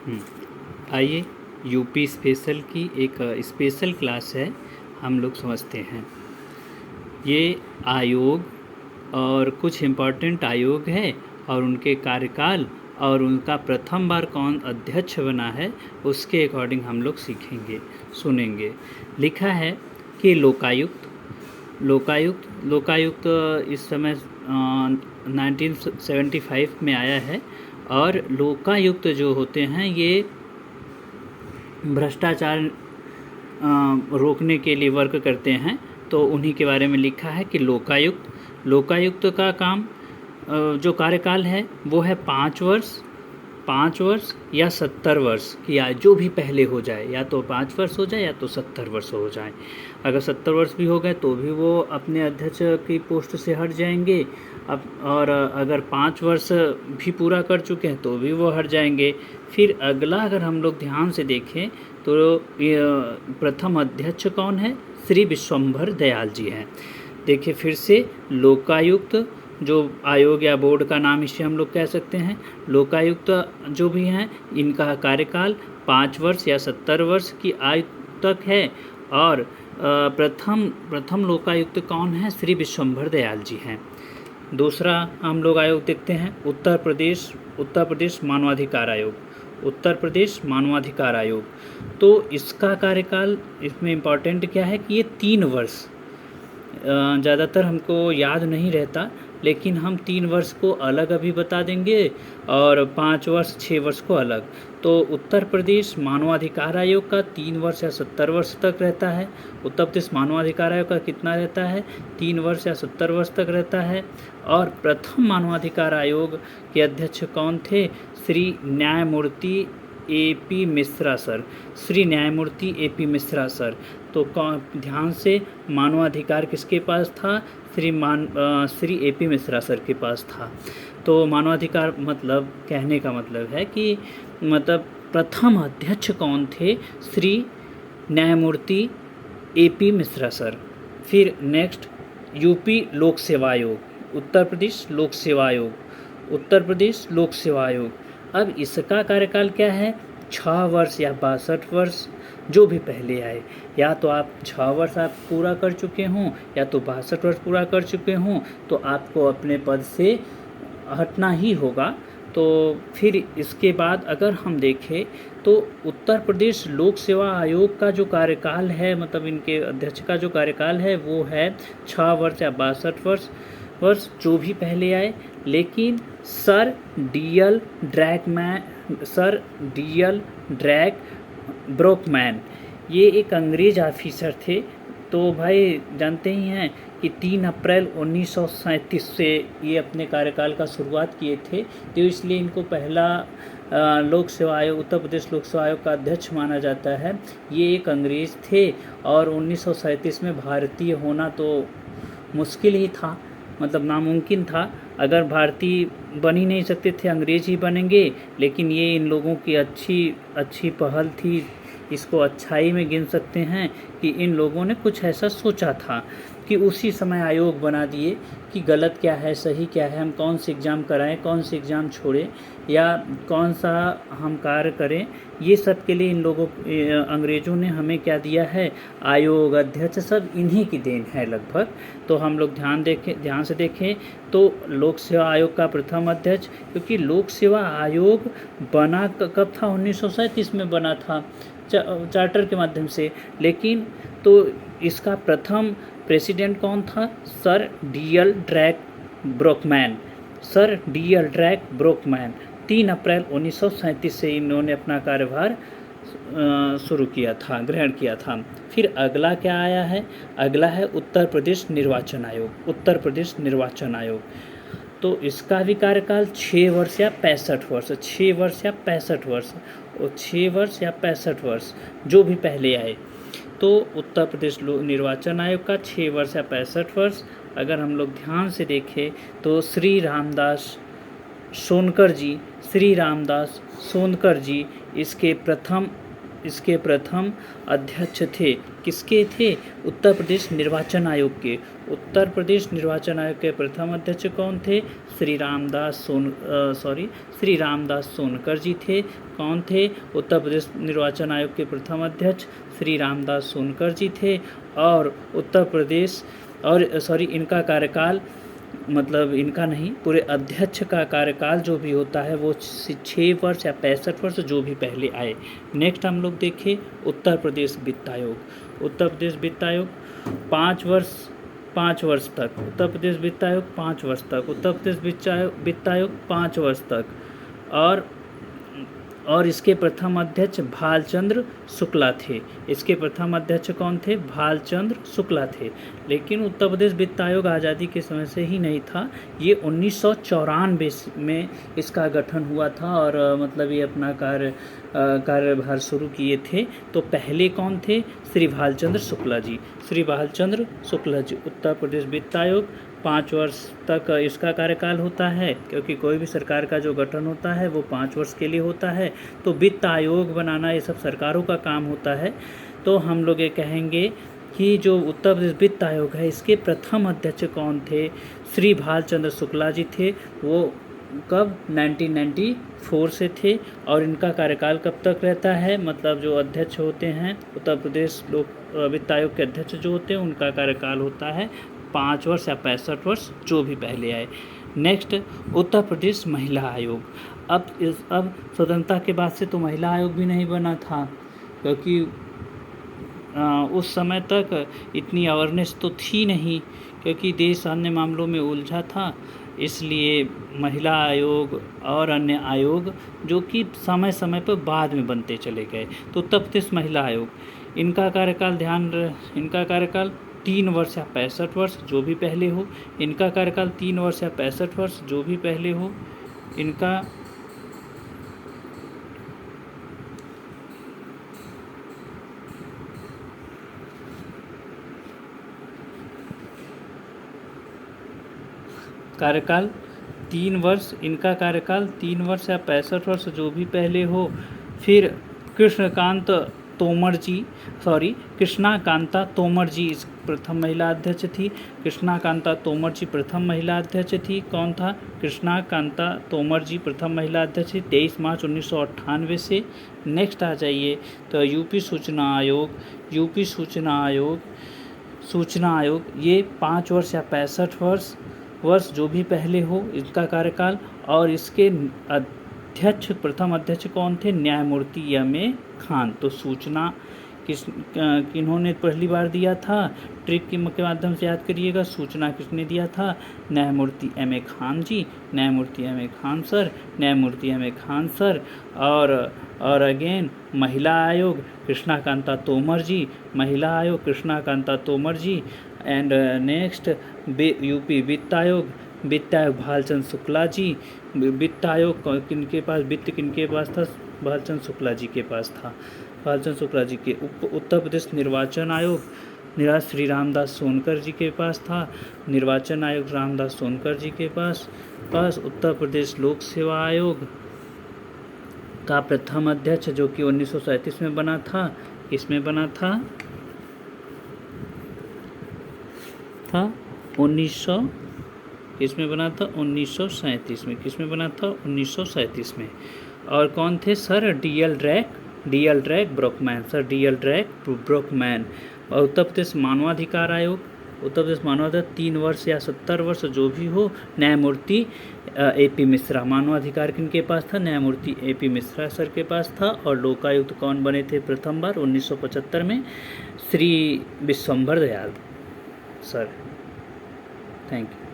हम्म, आइए UP special की एक स्पेशल क्लास है, हम लोग समझते हैं। ये आयोग और कुछ इम्पोर्टेंट आयोग है और उनके कार्यकाल और उनका प्रथम बार कौन अध्यक्ष बना है उसके अकॉर्डिंग हम लोग सीखेंगे, सुनेंगे। लिखा है कि लोकायुक्त इस समय 1975 में आया है। और लोकायुक्त जो होते हैं ये भ्रष्टाचार रोकने के लिए वर्क करते हैं, तो उन्हीं के बारे में लिखा है कि लोकायुक्त का काम जो कार्यकाल है वो है 5 वर्ष या 70 वर्ष की आयु, जो भी पहले हो जाए, या तो 5 वर्ष हो जाए या तो 70 वर्ष हो जाए। अगर 70 वर्ष भी हो गए तो भी वो अपने अध्यक्ष की पोस्ट से हट जाएंगे। अब और अगर 5 वर्ष भी पूरा कर चुके हैं तो भी वो हट जाएंगे। फिर अगला अगर हम लोग ध्यान से देखें तो प्रथम अध्यक्ष कौन है? श्री विश्वंभर दयाल जी हैं। देखिए फिर से, लोकायुक्त जो आयोग या बोर्ड का नाम इसे हम लोग कह सकते हैं। लोकायुक्त जो भी हैं इनका कार्यकाल 5 वर्ष या 70 वर्ष की आयु तक है। और प्रथम लोकायुक्त कौन है? श्री विश्वंभर दयाल जी हैं। दूसरा हम लोग आयोग देखते हैं, उत्तर प्रदेश मानवाधिकार आयोग। तो इसका कार्यकाल, इसमें इम्पॉर्टेंट क्या है कि ये 3 वर्ष, ज़्यादातर हमको याद नहीं रहता, लेकिन हम 3 वर्ष को अलग अभी बता देंगे और 5 वर्ष 6 वर्ष को अलग। तो उत्तर प्रदेश मानवाधिकार आयोग का 3 वर्ष या 70 वर्ष तक रहता है। उत्तर प्रदेश मानवाधिकार आयोग का कितना रहता है? 3 वर्ष या 70 वर्ष तक रहता है। और प्रथम मानवाधिकार आयोग के अध्यक्ष कौन थे? श्री न्यायमूर्ति AP मिश्रा सर। तो ध्यान से, मानवाधिकार किसके पास था? श्री AP मिश्रा सर के पास था। तो मानवाधिकार मतलब, कहने का मतलब है कि मतलब प्रथम अध्यक्ष कौन थे? श्री न्यायमूर्ति AP मिश्रा सर। फिर नेक्स्ट, यूपी लोक सेवा आयोग, उत्तर प्रदेश लोक सेवा आयोग। अब इसका कार्यकाल क्या है? 6 वर्ष या 62 वर्ष, जो भी पहले आए। या तो आप 6 वर्ष आप पूरा कर चुके हों या तो 62 वर्ष पूरा कर चुके हों, तो आपको अपने पद से हटना ही होगा। तो फिर इसके बाद अगर हम देखें तो उत्तर प्रदेश लोक सेवा आयोग का जो कार्यकाल है, मतलब इनके अध्यक्ष का जो कार्यकाल है वो है 6 वर्ष या 62 वर्ष, जो भी पहले आए। लेकिन सर DL ब्रोकमैन, ये एक अंग्रेज ऑफिसर थे। तो भाई जानते ही हैं कि 3 अप्रैल 1937 से ये अपने कार्यकाल का शुरुआत किए थे। तो इसलिए इनको पहला लोक सेवा आयोग, उत्तर प्रदेश लोक सेवा आयोग का अध्यक्ष माना जाता है। ये एक अंग्रेज थे और 1937 में भारतीय होना तो मुश्किल ही था, मतलब नामुमकिन था। अगर भारतीय बन ही नहीं सकते थे, अंग्रेज ही बनेंगे। लेकिन ये इन लोगों की अच्छी पहल थी, इसको अच्छाई में गिन सकते हैं कि इन लोगों ने कुछ ऐसा सोचा था कि उसी समय आयोग बना दिए कि गलत क्या है, सही क्या है, हम कौन से एग्ज़ाम कराएं, कौन से एग्ज़ाम छोड़ें, या कौन सा हम कार्य करें। ये सब के लिए इन लोगों अंग्रेज़ों ने हमें क्या दिया है? आयोग, अध्यक्ष, सब इन्हीं की देन है लगभग। तो हम लोग ध्यान से देखें तो लोक सेवा आयोग का प्रथम अध्यक्ष, क्योंकि लोक सेवा आयोग बना कब था? 1937 में बना था, चार्टर के माध्यम से। लेकिन तो इसका प्रथम प्रेसिडेंट कौन था? Sir DL ब्रोकमैन। 3 अप्रैल 1937 से इन्होंने अपना कार्यभार ग्रहण किया था। फिर अगला क्या आया है? अगला है उत्तर प्रदेश निर्वाचन आयोग। तो इसका भी कार्यकाल 6 वर्ष या 65 वर्ष, जो भी पहले आए। तो उत्तर प्रदेश निर्वाचन आयोग का 6 वर्ष या 65 वर्ष। अगर हम लोग ध्यान से देखें तो श्री रामदास सोनकर जी इसके प्रथम इसके प्रथम अध्यक्ष थे। किसके थे? उत्तर प्रदेश निर्वाचन आयोग के। उत्तर प्रदेश निर्वाचन आयोग के प्रथम अध्यक्ष कौन थे? श्री रामदास सोनकर जी थे। कौन थे? उत्तर प्रदेश निर्वाचन आयोग के प्रथम अध्यक्ष श्री रामदास सोनकर जी थे। और उत्तर प्रदेश इनका कार्यकाल, मतलब इनका नहीं, पूरे अध्यक्ष का कार्यकाल जो भी होता है वो 6 वर्ष या 65 वर्ष जो भी पहले आए। नेक्स्ट हम लोग देखें उत्तर प्रदेश वित्त आयोग। उत्तर प्रदेश वित्त आयोग 5 वर्ष तक। उत्तर प्रदेश वित्त आयोग 5 वर्ष तक। उत्तर प्रदेश वित्त आयोग 5 वर्ष तक। और इसके प्रथम अध्यक्ष भालचंद्र शुक्ला थे। इसके प्रथम अध्यक्ष कौन थे? भालचंद्र शुक्ला थे। लेकिन उत्तर प्रदेश वित्त आयोग आज़ादी के समय से ही नहीं था, ये 1994 में इसका गठन हुआ था और मतलब ये अपना कार्यभार शुरू किए थे। तो पहले कौन थे? श्री भालचंद्र शुक्ला जी। श्री भालचंद्र शुक्ला जी। उत्तर प्रदेश वित्त आयोग 5 वर्ष तक इसका कार्यकाल होता है, क्योंकि कोई भी सरकार का जो गठन होता है वो 5 वर्ष के लिए होता है। तो वित्त आयोग बनाना ये सब सरकारों का काम होता है। तो हम लोग ये कहेंगे कि जो उत्तर प्रदेश वित्त आयोग है इसके प्रथम अध्यक्ष कौन थे? श्री भालचंद्र शुक्ला जी थे। वो कब? 1994 से थे। और इनका कार्यकाल कब तक रहता है? मतलब जो अध्यक्ष होते हैं उत्तर प्रदेश वित्त आयोग के अध्यक्ष जो होते हैं उनका कार्यकाल होता है 5 वर्ष या 65 वर्ष जो भी पहले आए। नेक्स्ट उत्तर प्रदेश महिला आयोग। अब स्वतंत्रता के बाद से तो महिला आयोग भी नहीं बना था, क्योंकि उस समय तक इतनी अवेयरनेस तो थी नहीं, क्योंकि देश अन्य मामलों में उलझा था। इसलिए महिला आयोग और अन्य आयोग जो कि समय समय पर बाद में बनते चले गए। तो उत्तर प्रदेश महिला आयोग, इनका कार्यकाल 3 वर्ष या 65 वर्ष जो भी पहले हो। इनका कार्यकाल 3 वर्ष या 65 वर्ष जो भी पहले हो। इनका कार्यकाल 3 वर्ष, इनका कार्यकाल 3 वर्ष या 65 वर्ष जो भी पहले हो। फिर कृष्णकांता तोमर जी इस प्रथम महिला अध्यक्ष थी। कृष्णकांता तोमर जी प्रथम महिला अध्यक्ष थी। कौन था? कृष्णकांता तोमर जी प्रथम महिला अध्यक्ष थी 23 मार्च 1998 से। नेक्स्ट आ जाइए तो यूपी सूचना आयोग ये 5 वर्ष या 65 वर्ष जो भी पहले हो इसका कार्यकाल। और इसके प्रथम अध्यक्ष कौन थे? न्यायमूर्ति एम.ए. खान। तो सूचना किन्होंने पहली बार दिया था? ट्रिक के माध्यम से याद करिएगा। सूचना किसने दिया था? न्यायमूर्ति एम.ए. खान जी। न्यायमूर्ति एम.ए. खान सर। और अगेन महिला आयोग कृष्णकांता तोमर जी। एंड नेक्स्ट यूपी वित्त आयोग भालचंद्र शुक्ला जी। वित्त आयोग किनके पास था? भालचंद्र शुक्ला जी के पास था। उत्तर प्रदेश निर्वाचन आयोग श्री रामदास सोनकर जी के पास था। निर्वाचन आयोग रामदास सोनकर जी के पास। उत्तर प्रदेश लोक सेवा आयोग का प्रथम अध्यक्ष जो कि 1937 में बना था। किसमें बना था? 1937 में। किसमें बना था? 1937 में। और कौन थे? Sir D L. Drake Brockman. और उत्तर प्रदेश मानवाधिकार आयोग 3 वर्ष या 70 वर्ष जो भी हो। न्यायमूर्ति ए.पी. मिश्रा। मानवाधिकार किनके पास था? न्यायमूर्ति ए.पी. मिश्रा सर के पास था। और लोकायुक्त कौन बने थे प्रथम बार? 1975 में Shri Vishwambhar Dayal sir. Thank you.